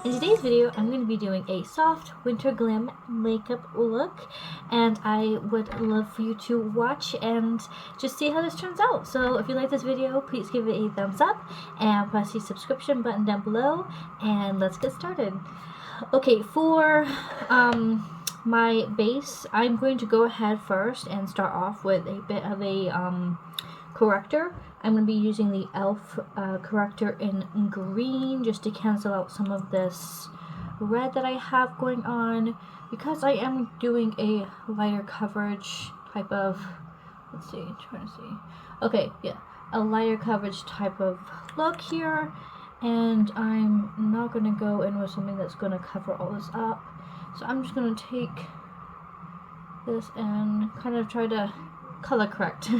In today's video, I'm going to be doing a soft winter glam makeup look, and I would love for you to watch and just see how this turns out. So if you like this video, please give it a thumbs up and press the subscription button down below, and let's get started. Okay, for my base, I'm going to go ahead first and start off with a bit of a corrector. I'm going to be using the e.l.f. Corrector in green just to cancel out some of this red that I have going on, because I am doing a lighter coverage type of, let's see, trying to see. Okay, yeah, a lighter coverage type of look here, and I'm not going to go in with something that's going to cover all this up. So I'm just going to take this and kind of try to color correct.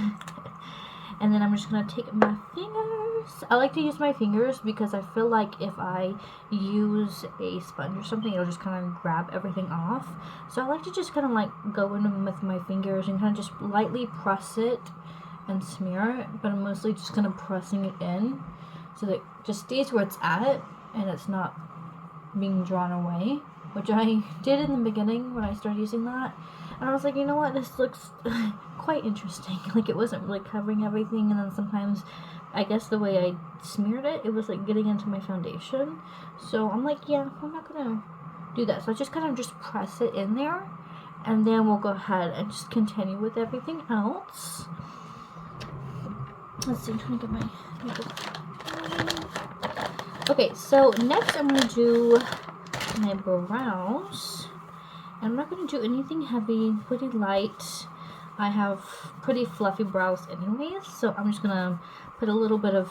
And then I'm just going to take my fingers. I like to use my fingers because I feel like if I use a sponge or something, it'll just kind of grab everything off. So I like to just kind of like go in with my fingers and kind of just lightly press it and smear it. But I'm mostly just kind of pressing it in so that it just stays where it's at and it's not being drawn away, which I did in the beginning when I started using that. And I was like, you know what, this looks quite interesting. Like, it wasn't really covering everything, and then sometimes, I guess the way I smeared it, it was like getting into my foundation. So I'm like, yeah, I'm not gonna do that. So I just kind of just press it in there, and then we'll go ahead and just continue with everything else. Let's see, I'm trying to get my makeup. Okay, so next I'm gonna do my brows. I'm not going to do anything heavy, pretty light. I have pretty fluffy brows anyways, so I'm just going to put a little bit of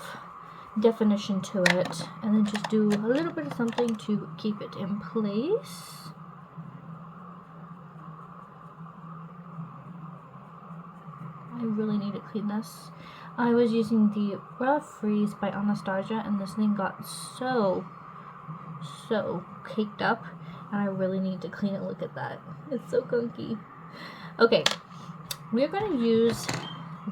definition to it, and then just do a little bit of something to keep it in place. I really need to clean this. I was using the Brow Freeze by Anastasia, and this thing got so caked up. And I really need to clean it. Look at that. It's so gunky. Okay, we're going to use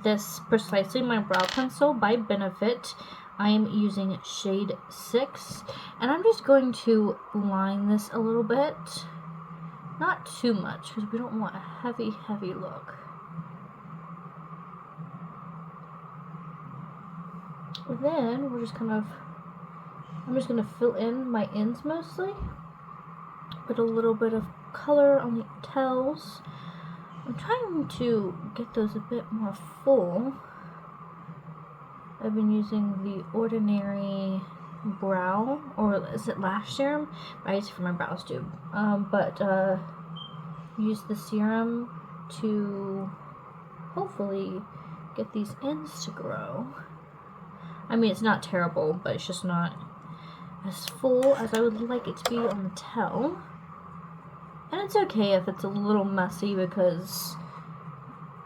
this Precisely My Brow Pencil by Benefit. I am using shade 6. And I'm just going to line this a little bit. Not too much, because we don't want a heavy look. And then we're just kind of, I'm just going to fill in my ends mostly. Put a little bit of color on the tails. I'm trying to get those a bit more full. I've been using the Ordinary Brow, or is it Lash Serum? I use it for my brows too. Use the serum to hopefully get these ends to grow. I mean, it's not terrible, but it's just not as full as I would like it to be on the tail. And it's okay if it's a little messy because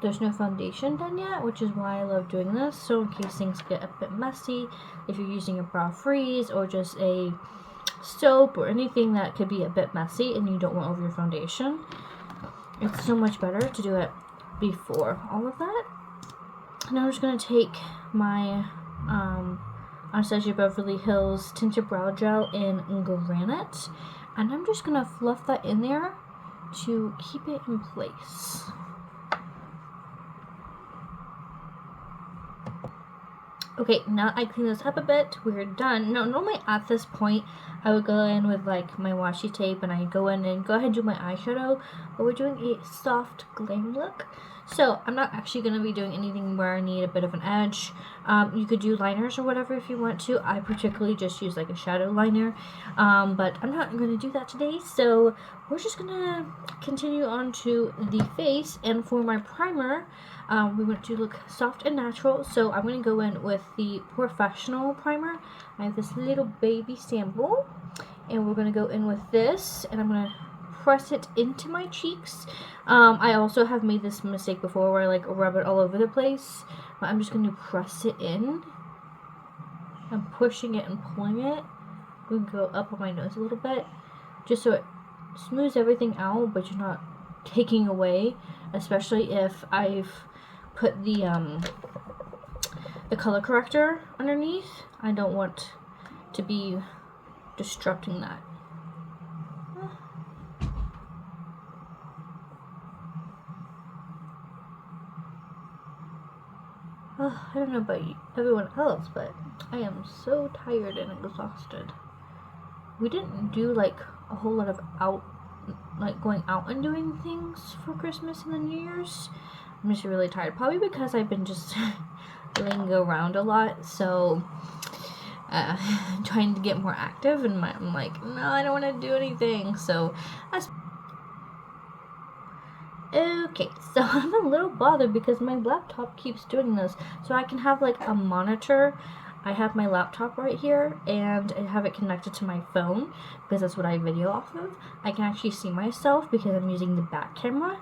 there's no foundation done yet, which is why I love doing this. So in case things get a bit messy, if you're using a Brow Freeze or just a soap or anything that could be a bit messy and you don't want over your foundation, it's so much better to do it before all of that. Now I'm just going to take my Anastasia Beverly Hills Tinted Brow Gel in Granite, and I'm just going to fluff that in there to keep it in place. Okay, now I clean this up a bit, we're done. Now, normally at this point, I would go in with like my washi tape and I go in and go ahead and do my eyeshadow, but we're doing a soft glam look. So I'm not actually going to be doing anything where I need a bit of an edge. You could do liners or whatever if you want to. I particularly just use like a shadow liner, but I'm not going to do that today. So we're just going to continue on to the face. And for my primer, we want to look soft and natural. So I'm going to go in with the Professional primer. I have this little baby sample, and we're going to go in with this, and I'm going to press it into my cheeks. I also have made this mistake before where I like rub it all over the place, but I'm just going to press it in. I'm pushing it and pulling it. I'm going to go up on my nose a little bit just so it smooths everything out, but you're not taking away, especially if I've put the color corrector underneath. I don't want to be disrupting that. I don't know about everyone else, but I am so tired and exhausted. We didn't do like a whole lot of going out and doing things for Christmas and the New Year's. I'm just really tired, probably because I've been just laying around a lot, so trying to get more active, and I'm like, no, I don't want to do anything, so that's okay. So I'm a little bothered because my laptop keeps doing this, so I can have like a monitor. I have my laptop right here, and I have it connected to my phone because that's what I video off of. I can actually see myself because I'm using the back camera,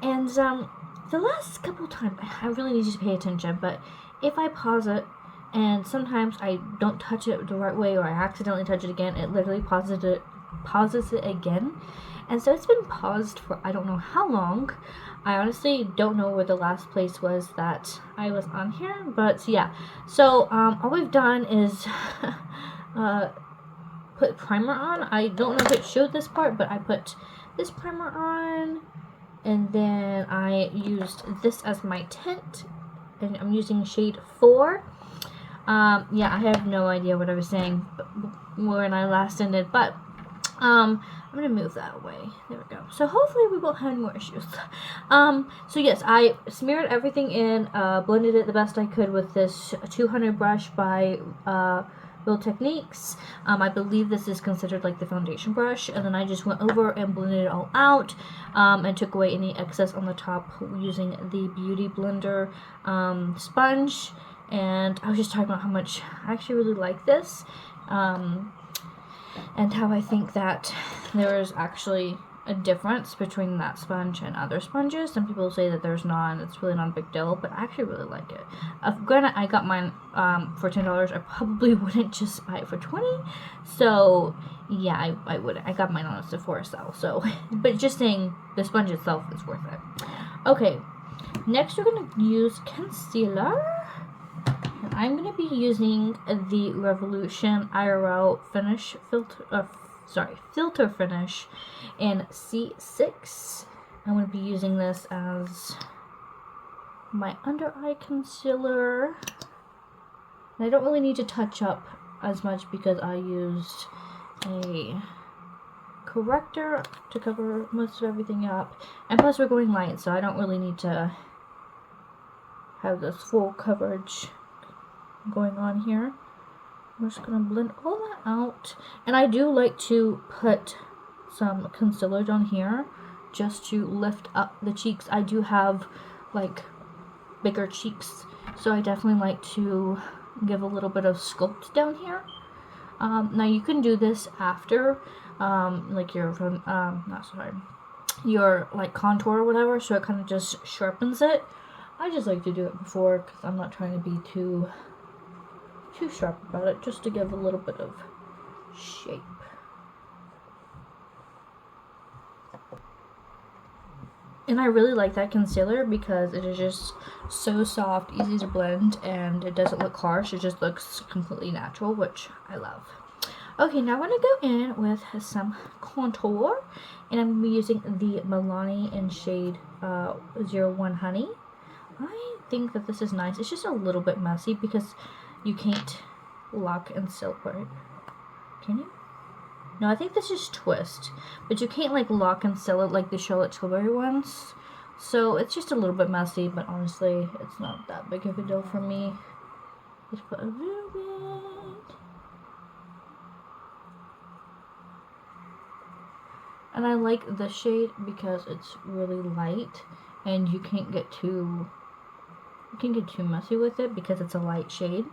and the last couple times, I really need you to pay attention, but if I pause it, and sometimes I don't touch it the right way, or I accidentally touch it again, it literally pauses it again. And so it's been paused for I don't know how long. I honestly don't know where the last place was that I was on here, but yeah. So all we've done is put primer on. I don't know if it showed this part, but I put this primer on, and then I used this as my tint, and I'm using shade 4. Yeah, I have no idea what I was saying when I last ended, but I'm gonna move that away. There we go. So hopefully we won't have any more issues. So yes, I smeared everything in, blended it the best I could with this 200 brush by Real Techniques. I believe this is considered like the foundation brush, and then I just went over and blended it all out, and took away any excess on the top using the Beauty Blender sponge. And I was just talking about how much I actually really like this, and how I think that there is actually a difference between that sponge and other sponges. Some people say that there's not, and it's really not a big deal, but I actually really like it. Granted, I got mine for $10. I probably wouldn't just buy it for $20. So yeah, I wouldn't. I got mine on a Sephora sale. So, but just saying, the sponge itself is worth it. Okay, next we're gonna use concealer. I'm going to be using the Revolution IRL filter finish in C6. I'm going to be using this as my under eye concealer. And I don't really need to touch up as much because I used a corrector to cover most of everything up. And plus we're going light, so I don't really need to have this full coverage going on here. I'm just gonna blend all that out, and I do like to put some concealer down here just to lift up the cheeks. I do have like bigger cheeks, so I definitely like to give a little bit of sculpt down here. Now you can do this after like your your like contour or whatever, so it kind of just sharpens it. I just like to do it before because I'm not trying to be too sharp about it, just to give a little bit of shape. And I really like that concealer because it is just so soft, easy to blend, and it doesn't look harsh. It just looks completely natural, which I love. Okay, now I'm going to go in with some contour, and I'm going to be using the Milani in shade 01 Honey. I think that this is nice. It's just a little bit messy because you can't lock and seal, right? Can you? No, I think this is twist, but you can't like lock and seal it like the Charlotte Tilbury ones. So it's just a little bit messy, but honestly, it's not that big of a deal for me. Just put a little bit. And I like this shade because it's really light, and you can't get too messy with it because it's a light shade.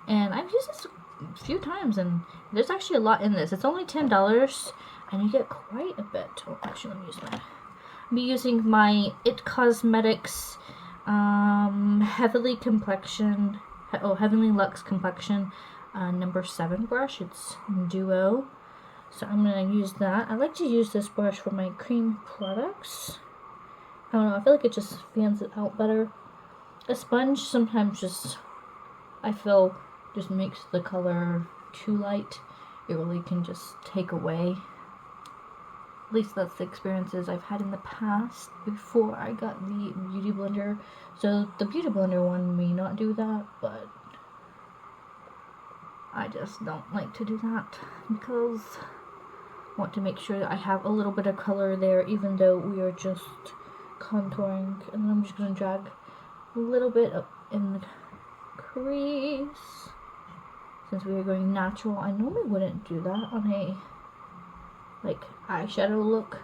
And I've used this a few times, and there's actually a lot in this. It's only $10, and you get quite a bit. Oh, actually, let me use that. I'll be using my It Cosmetics Heavenly Luxe Complexion number 7 brush. It's Duo. So I'm going to use that. I like to use this brush for my cream products. I don't know, I feel like it just fans it out better. A sponge sometimes I feel just makes the color too light. It really can just take away At least that's the experiences I've had in the past before I got the Beauty Blender. So the Beauty Blender one may not do that, but I just don't like to do that because I want to make sure that I have a little bit of color there, even though we are just contouring. And then I'm just going to drag a little bit up in the crease. Since we are going natural, I normally wouldn't do that on a like eyeshadow look,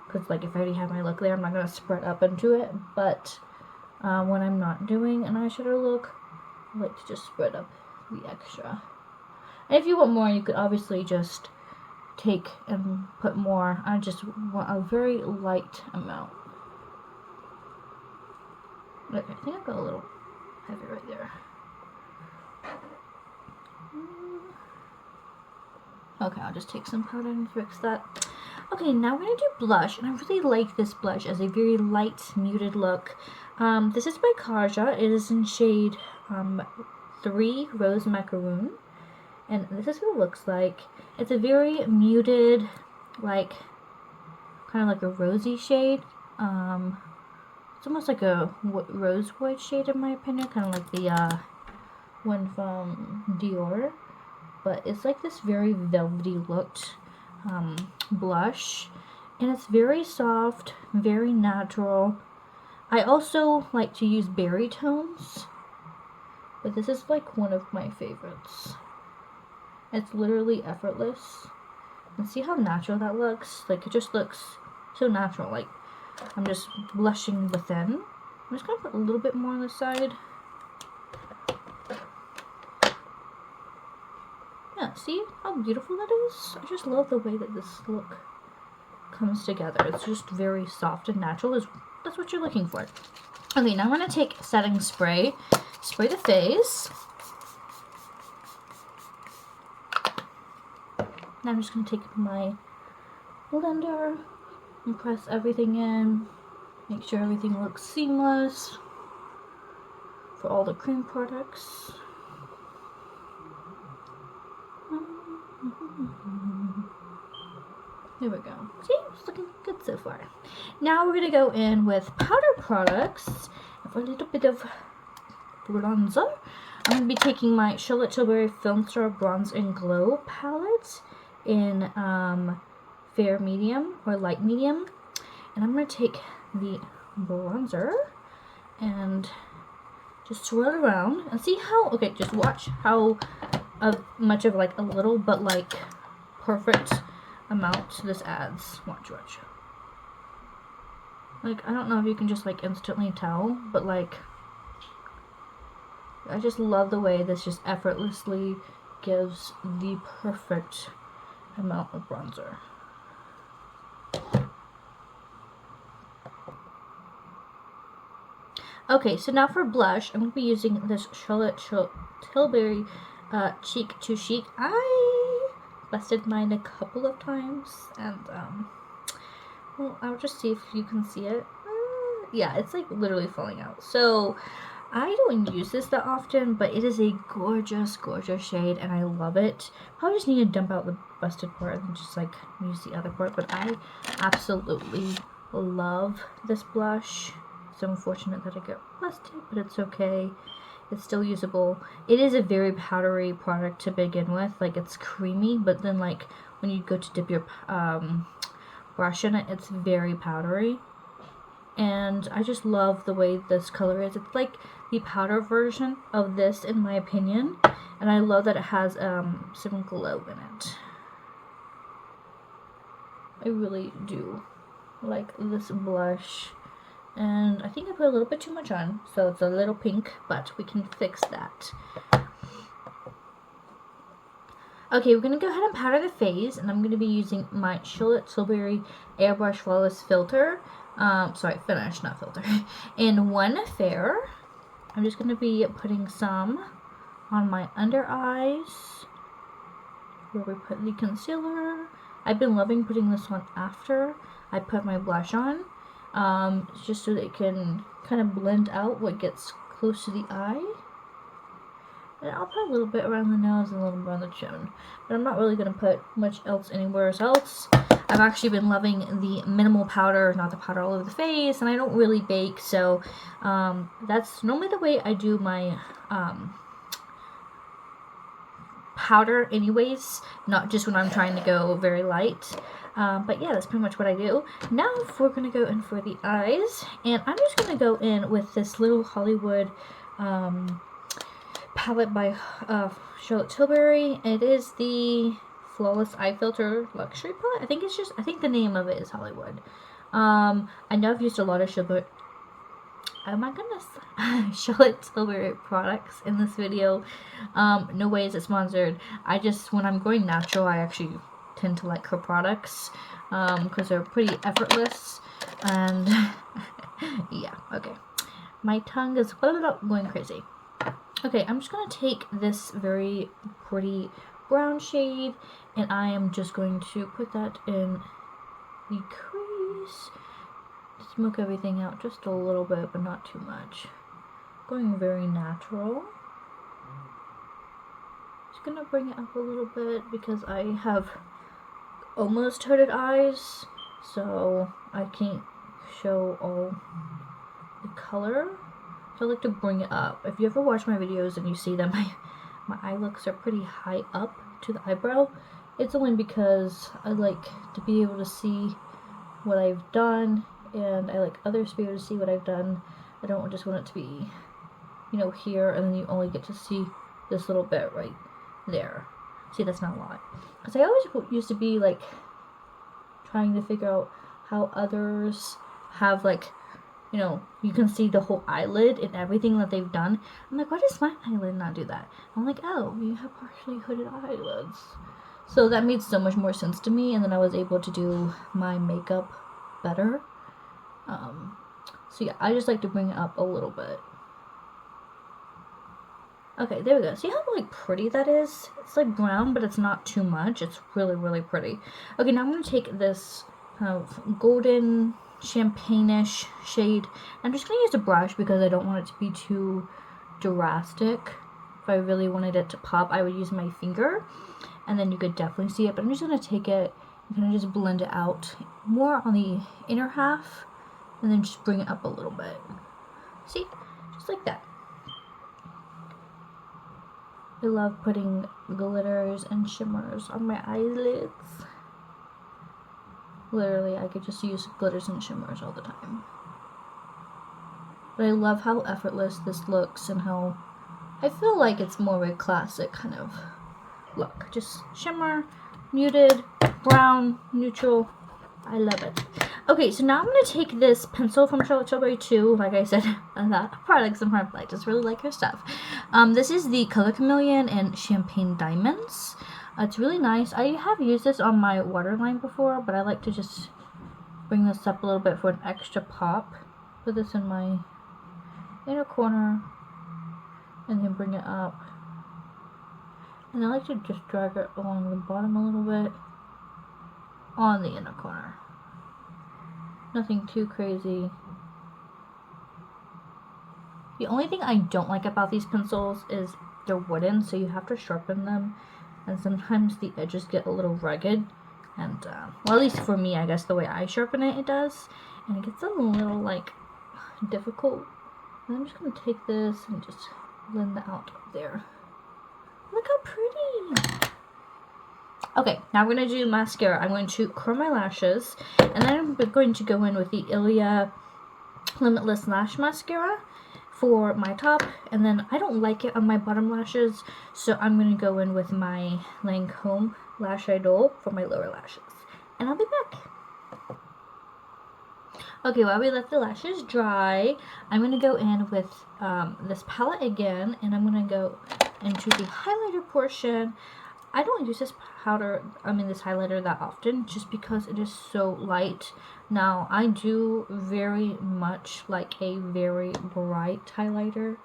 because like if I already have my look there, I'm not going to spread up into it. But when I'm not doing an eyeshadow look, I like to just spread up the extra. And if you want more, you could obviously just take and put more. I just want a very light amount. Okay, I think I got a little heavy right there. Okay, I'll just take some powder and fix that. Okay, now we're going to do blush, and I really like this blush as a very light, muted look. This is by Kaja. It is in shade 3 Rose Macaroon, and this is what it looks like. It's a very muted, like, kind of like a rosy shade. It's almost like a rose white shade in my opinion, kind of like the one from Dior. But it's like this very velvety looked blush, and it's very soft, very natural. I also like to use berry tones, but this is like one of my favorites. It's literally effortless, and see how natural that looks? Like it just looks so natural. Like I'm just blushing within. I'm just gonna put a little bit more on the side. Yeah, see how beautiful that is? I just love the way that this look comes together. It's just very soft and natural. That's what you're looking for. Okay, now I'm going to take setting spray, spray the face. Now I'm just going to take my blender and press everything in. Make sure everything looks seamless for all the cream products. There we go. See, it's looking good so far. Now we're gonna go in with powder products and for a little bit of bronzer. I'm gonna be taking my Charlotte Tilbury Film Star Bronze and Glow palette in fair medium or light medium, and I'm gonna take the bronzer and just swirl it around and see how. Okay, just watch how much of like a little but like perfect amount this adds. Watch. Like I don't know if you can just like instantly tell, but like I just love the way this just effortlessly gives the perfect amount of bronzer. Okay, so now for blush, I'm going to be using this Charlotte Tilbury Cheek to Chic. I busted mine a couple of times, and well, I'll just see if you can see it. Yeah, it's like literally falling out. So I don't use this that often, but it is a gorgeous shade, and I love it. Probably just need to dump out the busted part and just like use the other part, but I absolutely love this blush. It's unfortunate that I got busted, but it's okay. It's still usable. It is a very powdery product to begin with. Like it's creamy, but then like when you go to dip your brush in it, it's very powdery. And I just love the way this color is. It's like the powder version of this in my opinion. And I love that it has some glow in it. I really do like this blush. And I think I put a little bit too much on, so it's a little pink, but we can fix that. Okay, we're going to go ahead and powder the face, and I'm going to be using my Charlotte Tilbury Airbrush Flawless Filter. Sorry, finish, not filter. In One Fair. I'm just going to be putting some on my under eyes, where we put the concealer. I've been loving putting this on after I put my blush on. Just so that it can kind of blend out what gets close to the eye. And I'll put a little bit around the nose and a little bit on the chin. But I'm not really going to put much else anywhere else. I've actually been loving the minimal powder, not the powder all over the face, and I don't really bake, so that's normally the way I do my powder anyways, not just when I'm trying to go very light. But yeah, that's pretty much what I do. Now we're going to go in for the eyes, and I'm just going to go in with this little Hollywood palette by Charlotte Tilbury. It is the Flawless Eye Filter Luxury Palette. I think the name of it is Hollywood. I know I've used a lot of Charlotte Tilbury products in this video. No way is it sponsored. When I'm going natural, I actually tend to like her products because they're pretty effortless, and yeah, okay. My tongue is going crazy. Okay, I'm just going to take this very pretty brown shade, and I am just going to put that in the crease. Smoke everything out just a little bit, but not too much. Going very natural. Just gonna bring it up a little bit because I have almost hooded eyes, so I can't show all the color. So I like to bring it up. If you ever watch my videos and you see that my eye looks are pretty high up to the eyebrow, it's only because I like to be able to see what I've done, and I like others to be able to see what I've done. I don't just want it to be, you know, here, and then you only get to see this little bit right there. See, that's not a lot. Because I always used to be, like, trying to figure out how others have, like, you know, you can see the whole eyelid and everything that they've done. I'm like, why does my eyelid not do that? I'm like, oh, you have partially hooded eyelids. So that made so much more sense to me, and then I was able to do my makeup better. So yeah, I just like to bring it up a little bit. Okay, there we go. See how like pretty that is? It's like brown, but it's not too much. It's really, really pretty. Okay, now I'm going to take this kind of golden champagne-ish shade. I'm just going to use a brush because I don't want it to be too drastic. If I really wanted it to pop, I would use my finger, and then you could definitely see it. But I'm just going to take it and kind of just blend it out more on the inner half, and then just bring it up a little bit. See? Just like that. I love putting glitters and shimmers on my eyelids. Literally, I could just use glitters and shimmers all the time. But I love how effortless this looks, and how I feel like it's more of a classic kind of look. Just shimmer, muted, brown, neutral. I love it. Okay, so now I'm going to take this pencil from Charlotte Tilbury too. Like I said, that products in her, I just really like her stuff. This is the Color Chameleon and Champagne Diamonds. It's really nice. I have used this on my waterline before, but I like to just bring this up a little bit for an extra pop. Put this in my inner corner, and then bring it up. And I like to just drag it along the bottom a little bit on the inner corner. Nothing too crazy. The only thing I don't like about these pencils is they're wooden, so you have to sharpen them, and sometimes the edges get a little rugged, and well, at least for me, I guess the way I sharpen it, it does, and it gets a little like difficult. And I'm just going to take this and just blend that out there. Look how pretty! Okay, now we're going to do mascara. I'm going to curl my lashes, and then I'm going to go in with the Ilia Limitless Lash Mascara for my top, and then I don't like it on my bottom lashes, so I'm going to go in with my Lancome Lash Idol for my lower lashes. And I'll be back. Okay, while we let the lashes dry, I'm going to go in with this palette again, and I'm going to go into the highlighter portion. I don't use this highlighter that often, just because it is so light. Now, I do very much like a very bright highlighter,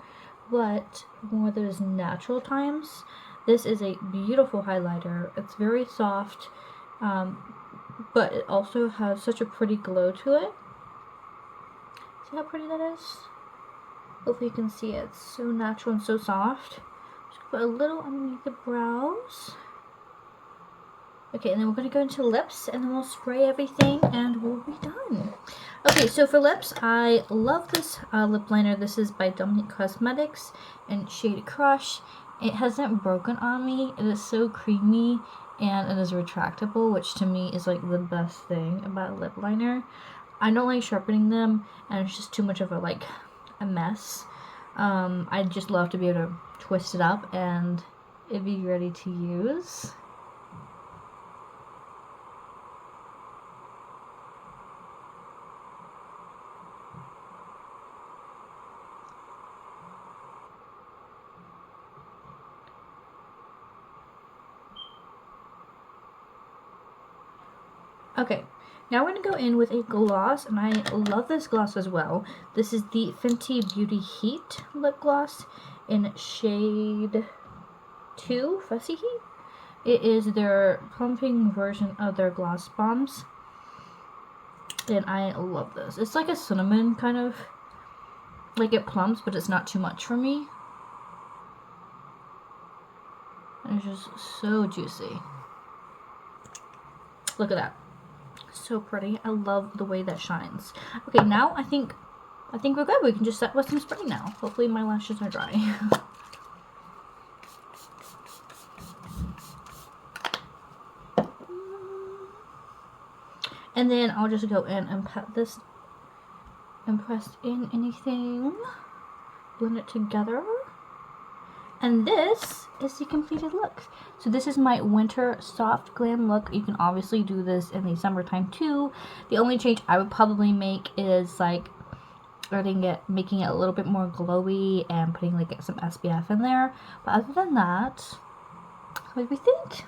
but more those natural times, this is a beautiful highlighter. It's very soft, but it also has such a pretty glow to it. See how pretty that is? Hopefully you can see it. It's so natural and so soft. Just put a little underneath the brows. Okay, and then we're going to go into lips, and then we'll spray everything, and we'll be done. Okay, so for lips, I love this lip liner. This is by Dominique Cosmetics in shade Crush. It hasn't broken on me. It is so creamy, and it is retractable, which to me is like the best thing about a lip liner. I don't like sharpening them, and it's just too much of a mess. I just love to be able to twist it up, and it'd be ready to use. Okay, now we're going to go in with a gloss, and I love this gloss as well. This is the Fenty Beauty Heat lip gloss in shade 2, Fussy Heat. It is their plumping version of their gloss bombs, and I love this. It's like a cinnamon kind of, like it plumps, but it's not too much for me. And it's just so juicy. Look at that. So pretty. I love the way that shines. Okay, now I think we're good. We can just set with some spray now. Hopefully my lashes are dry. And then I'll just go in and pat this and press in anything. Blend it together. And this is the completed look. So this is my winter soft glam look. You can obviously do this in the summertime too. The only change I would probably make is like making it a little bit more glowy and putting like some SPF in there. But other than that, what do we think?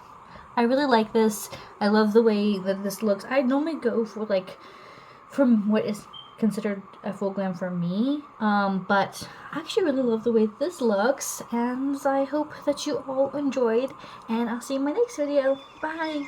I really like this. I love the way that this looks. I normally go for like from what is considered a full glam for me, but I actually really love the way this looks, and I hope that you all enjoyed, and I'll see you in my next video. Bye!